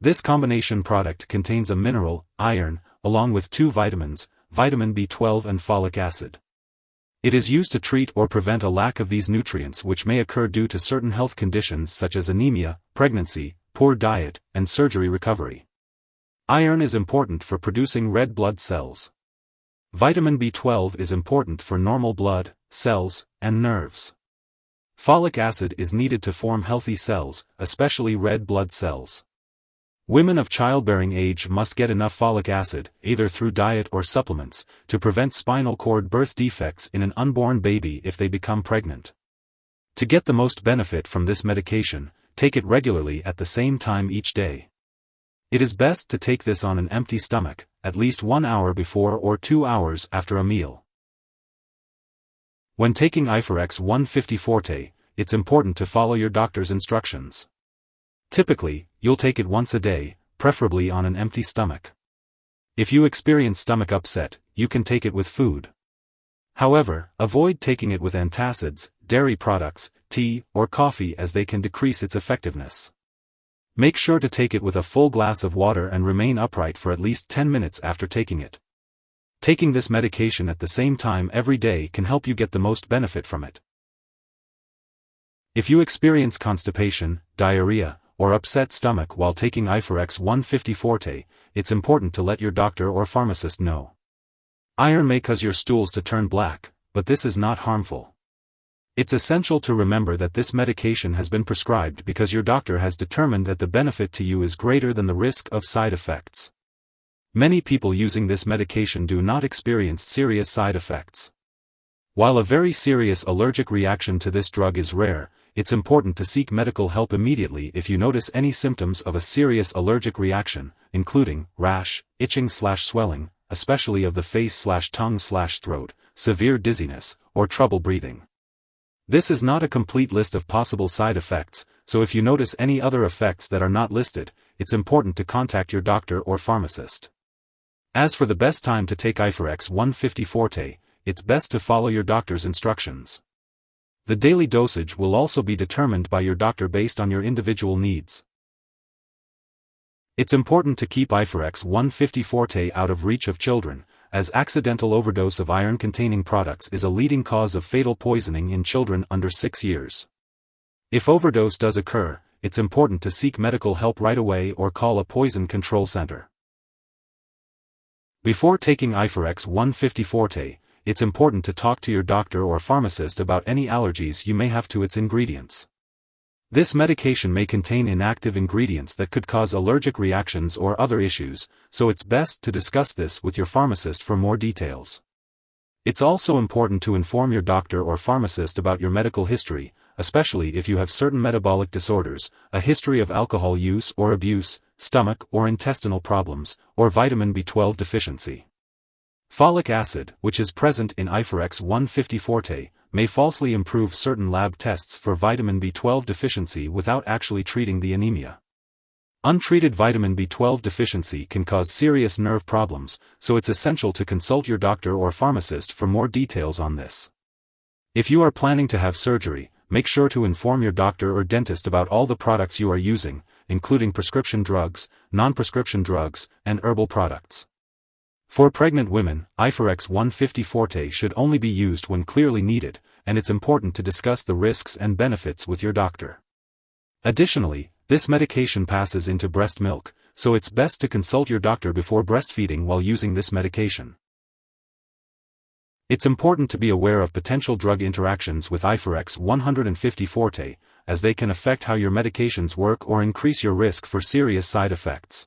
This combination product contains a mineral, iron, along with 2 vitamins, vitamin B12 and folic acid. It is used to treat or prevent a lack of these nutrients which may occur due to certain health conditions such as anemia, pregnancy, poor diet, and surgery recovery. Iron is important for producing red blood cells. Vitamin B12 is important for normal blood, cells, and nerves. Folic acid is needed to form healthy cells, especially red blood cells. Women of childbearing age must get enough folic acid, either through diet or supplements, to prevent spinal cord birth defects in an unborn baby if they become pregnant. To get the most benefit from this medication, take it regularly at the same time each day. It is best to take this on an empty stomach, at least 1 hour before or 2 hours after a meal. When taking Iferex 150 Forte, it's important to follow your doctor's instructions. Typically, you'll take it once a day, preferably on an empty stomach. If you experience stomach upset, you can take it with food. However, avoid taking it with antacids, dairy products, tea, or coffee as they can decrease its effectiveness. Make sure to take it with a full glass of water and remain upright for at least 10 minutes after taking it. Taking this medication at the same time every day can help you get the most benefit from it. If you experience constipation, diarrhea, or upset stomach while taking Iferex 150 Forte, it's important to let your doctor or pharmacist know. Iron may cause your stools to turn black, but this is not harmful. It's essential to remember that this medication has been prescribed because your doctor has determined that the benefit to you is greater than the risk of side effects. Many people using this medication do not experience serious side effects. While a very serious allergic reaction to this drug is rare, it's important to seek medical help immediately if you notice any symptoms of a serious allergic reaction, including rash, itching/swelling, especially of the face/tongue/throat, severe dizziness, or trouble breathing. This is not a complete list of possible side effects, so if you notice any other effects that are not listed, it's important to contact your doctor or pharmacist. As for the best time to take Iferex 150 Forte, it's best to follow your doctor's instructions. The daily dosage will also be determined by your doctor based on your individual needs. It's important to keep Iferex 150 Forte out of reach of children, as accidental overdose of iron-containing products is a leading cause of fatal poisoning in children under 6 years. If overdose does occur, it's important to seek medical help right away or call a poison control center. Before taking Iferex 150 Forte, it's important to talk to your doctor or pharmacist about any allergies you may have to its ingredients. This medication may contain inactive ingredients that could cause allergic reactions or other issues, so it's best to discuss this with your pharmacist for more details. It's also important to inform your doctor or pharmacist about your medical history, especially if you have certain metabolic disorders, a history of alcohol use or abuse, stomach or intestinal problems, or vitamin B12 deficiency. Folic acid, which is present in Iferex 150 Forte, may falsely improve certain lab tests for vitamin B12 deficiency without actually treating the anemia. Untreated vitamin B12 deficiency can cause serious nerve problems, so it's essential to consult your doctor or pharmacist for more details on this. If you are planning to have surgery, make sure to inform your doctor or dentist about all the products you are using, including prescription drugs, non-prescription drugs, and herbal products. For pregnant women, Iferex 150 Forte should only be used when clearly needed, and it's important to discuss the risks and benefits with your doctor. Additionally, this medication passes into breast milk, so it's best to consult your doctor before breastfeeding while using this medication. It's important to be aware of potential drug interactions with Iferex 150 Forte, as they can affect how your medications work or increase your risk for serious side effects.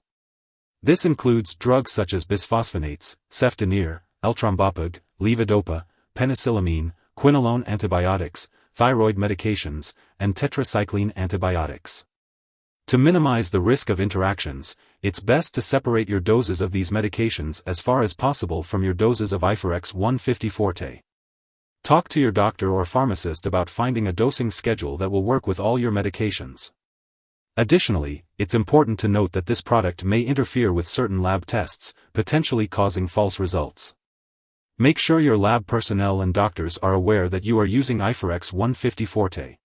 This includes drugs such as bisphosphonates, ceftonir, L-trombopag, levodopa, penicillamine, quinolone antibiotics, thyroid medications, and tetracycline antibiotics. To minimize the risk of interactions, it's best to separate your doses of these medications as far as possible from your doses of Iferex 150 Forte. Talk to your doctor or pharmacist about finding a dosing schedule that will work with all your medications. Additionally, it's important to note that this product may interfere with certain lab tests, potentially causing false results. Make sure your lab personnel and doctors are aware that you are using Iferex 150 Forte.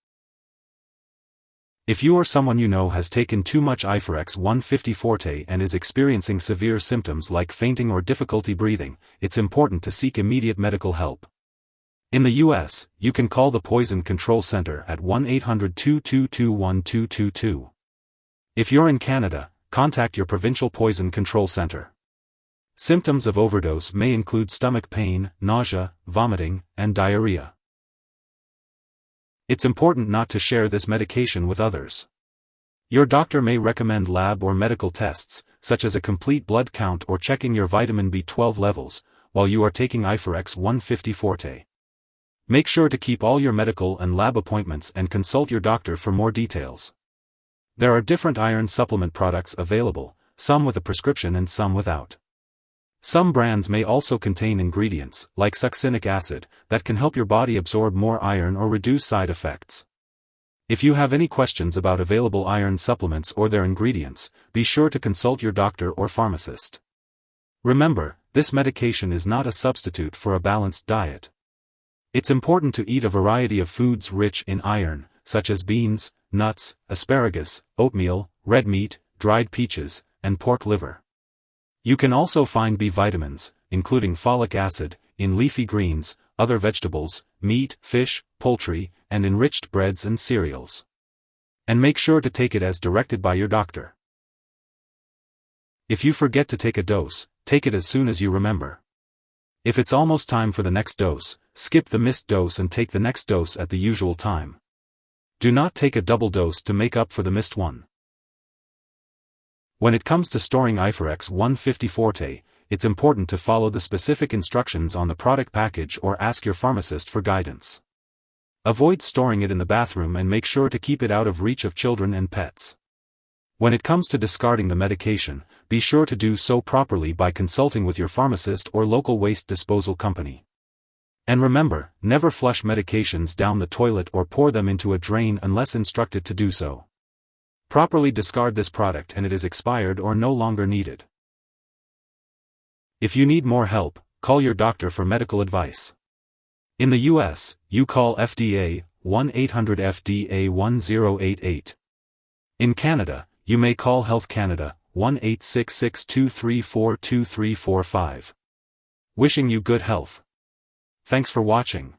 If you or someone you know has taken too much Iferex 150 Forte and is experiencing severe symptoms like fainting or difficulty breathing, it's important to seek immediate medical help. In the US, you can call the Poison Control Center at 1-800-222-1222. If you're in Canada, contact your provincial poison control center. Symptoms of overdose may include stomach pain, nausea, vomiting, and diarrhea. It's important not to share this medication with others. Your doctor may recommend lab or medical tests, such as a complete blood count or checking your vitamin B12 levels, while you are taking Iferex 150 Forte. Make sure to keep all your medical and lab appointments and consult your doctor for more details. There are different iron supplement products available, some with a prescription and some without. Some brands may also contain ingredients, like succinic acid, that can help your body absorb more iron or reduce side effects. If you have any questions about available iron supplements or their ingredients, be sure to consult your doctor or pharmacist. Remember, this medication is not a substitute for a balanced diet. It's important to eat a variety of foods rich in iron, such as beans, nuts, asparagus, oatmeal, red meat, dried peaches, and pork liver. You can also find B vitamins, including folic acid, in leafy greens, other vegetables, meat, fish, poultry, and enriched breads and cereals. And make sure to take it as directed by your doctor. If you forget to take a dose, take it as soon as you remember. If it's almost time for the next dose, skip the missed dose and take the next dose at the usual time. Do not take a double dose to make up for the missed one. When it comes to storing Iferex 150 Forte, it's important to follow the specific instructions on the product package or ask your pharmacist for guidance. Avoid storing it in the bathroom and make sure to keep it out of reach of children and pets. When it comes to discarding the medication, be sure to do so properly by consulting with your pharmacist or local waste disposal company. And remember, never flush medications down the toilet or pour them into a drain unless instructed to do so. Properly discard this product and it is expired or no longer needed. If you need more help, call your doctor for medical advice. In the US, you call FDA, 1-800-FDA-1088. In Canada, you may call Health Canada, 1-866-234-2345. Wishing you good health. Thanks for watching.